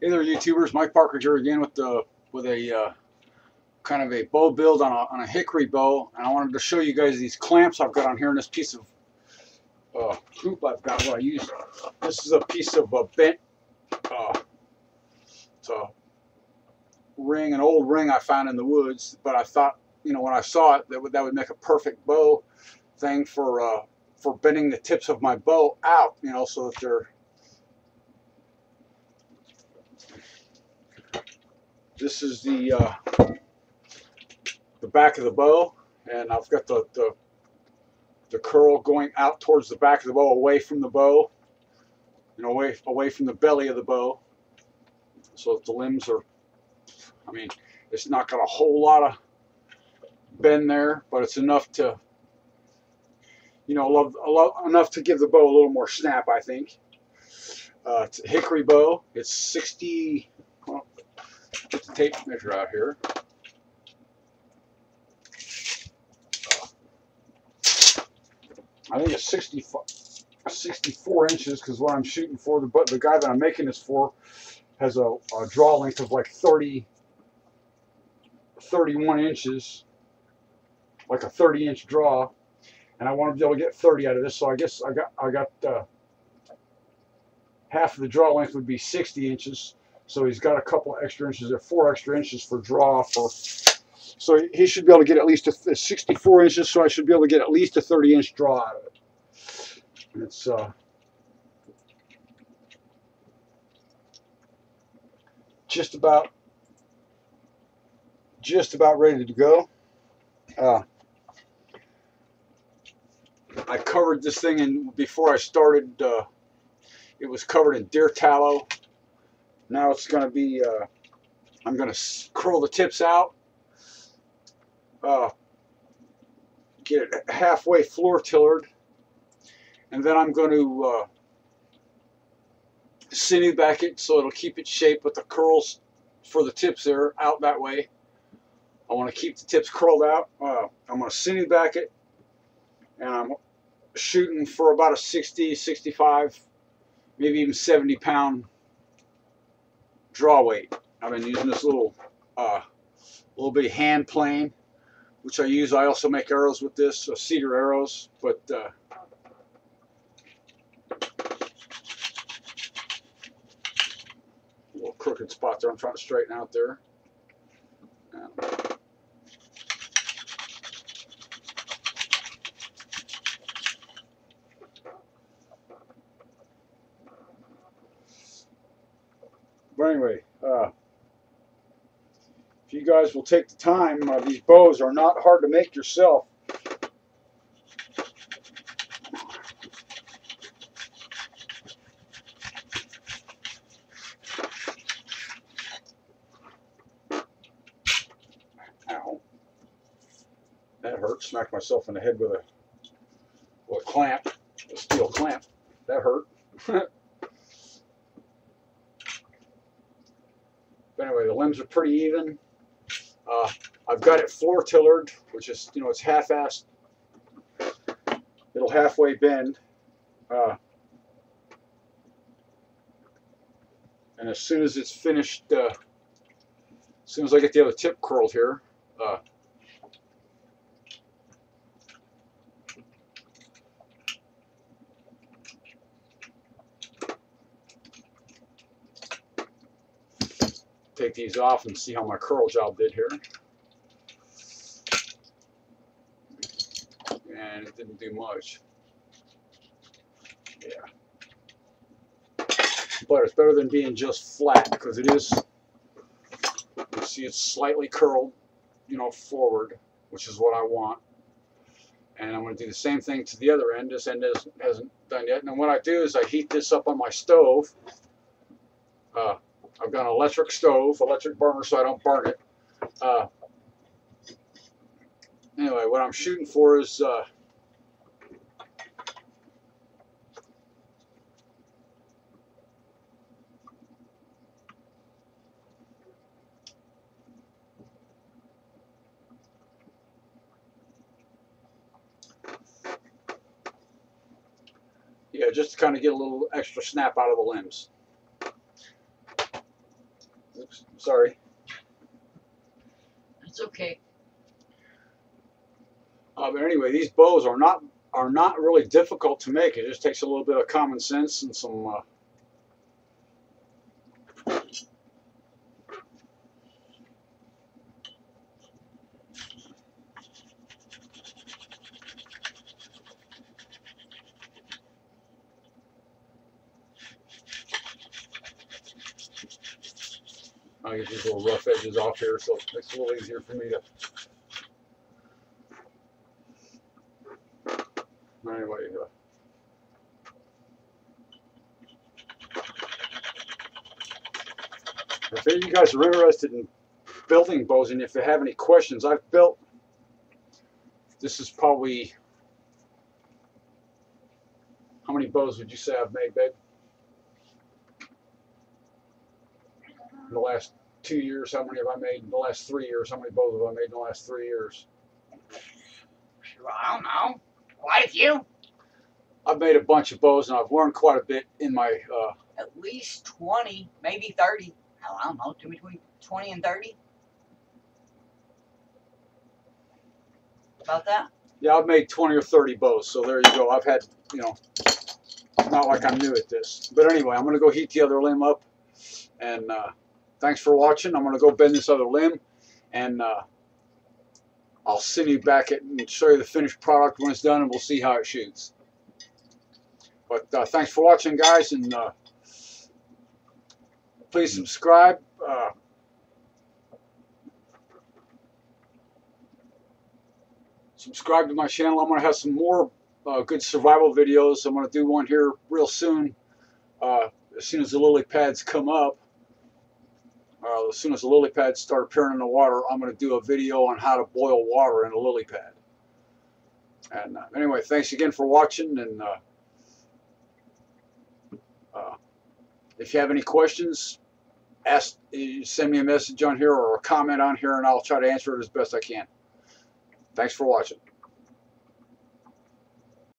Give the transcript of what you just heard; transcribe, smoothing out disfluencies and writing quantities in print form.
Hey there, YouTubers. Mike Parker here again with a kind of a bow build on a hickory bow, and I wanted to show you guys these clamps I've got on here in this piece of hoop I've got. What I use. This is a piece of bent. It's a ring, an old ring I found in the woods, but I thought, when I saw it, that would make a perfect bow thing for bending the tips of my bow out. So that they're. This is the back of the bow, and I've got the curl going out towards the back of the bow, away from the bow, away from the belly of the bow, so that the limbs are. I mean, it's not got a whole lot of bend there, but it's enough to, enough to give the bow a little more snap, I think. It's a hickory bow. It's 60. Well, get the tape measure out here. I think it's 64 inches, because what I'm shooting for, the guy that I'm making this for has a draw length of like 31 inches, like a 30-inch draw, and I want to be able to get 30 out of this. So I guess I got half of the draw length would be 60 inches. So he's got a couple extra inches there, 4 extra inches for draw for. So he should be able to get at least 64 inches. So I should be able to get at least a 30-inch draw out of it. And it's just about ready to go. I covered this thing in before I started. It was covered in deer tallow. Now it's going to be. I'm going to curl the tips out. Get it halfway floor tillered, and then I'm going to sinew back it so it'll keep its shape with the curls for the tips there out that way. I want to keep the tips curled out. I'm going to sinew back it, and I'm shooting for about a 60, 65, maybe even 70-pound draw weight. I've been using this little bitty hand plane, which I use. I also make arrows with this, cedar arrows, but little crooked spot there I'm trying to straighten out there. But anyway, if you guys will take the time, these bows are not hard to make yourself. Ow. That hurt. Smacked myself in the head with a clamp, a steel clamp. That hurt. But anyway, the limbs are pretty even. I've got it floor tillered, which is, it's half-assed. It'll halfway bend. And as soon as it's finished, as soon as I get the other tip curled here, take these off and see how my curl job did here. And it didn't do much. Yeah. But it's better than being just flat, because it is, you see it's slightly curled, forward, which is what I want. And I'm going to do the same thing to the other end. This end hasn't done yet. And what I do is I heat this up on my stove. I've got an electric stove, electric burner, so I don't burn it. Anyway, what I'm shooting for is just to kind of get a little extra snap out of the limbs. Oops, sorry. That's okay. But anyway, these bows are not really difficult to make. It just takes a little bit of common sense and some. I'll get these little rough edges off here, so it makes it a little easier for me to. Anyway, if any of you guys are interested in building bows, and if you have any questions, I've built. This is probably. How many bows would you say I've made, babe? In the last 2 years, how many have I made? In the last 3 years, how many bows have I made in the last 3 years? I don't know. Quite a few. I've made a bunch of bows, and I've learned quite a bit in my. At least 20, maybe 30. Hell, I don't know. Between 20 and 30. About that. Yeah, I've made 20 or 30 bows, so there you go. I've had, you know, not like I'm new at this. But anyway, I'm going to go heat the other limb up, and thanks for watching. I'm going to go bend this other limb, and I'll send you back it and show you the finished product when it's done, and we'll see how it shoots. But thanks for watching, guys, and please subscribe. Subscribe to my channel. I'm going to have some more good survival videos. I'm going to do one here real soon. As soon as the lily pads come up, as soon as the lily pads start appearing in the water, I'm going to do a video on how to boil water in a lily pad. And anyway, thanks again for watching. And if you have any questions, send me a message on here or a comment on here, and I'll try to answer it as best I can. Thanks for watching.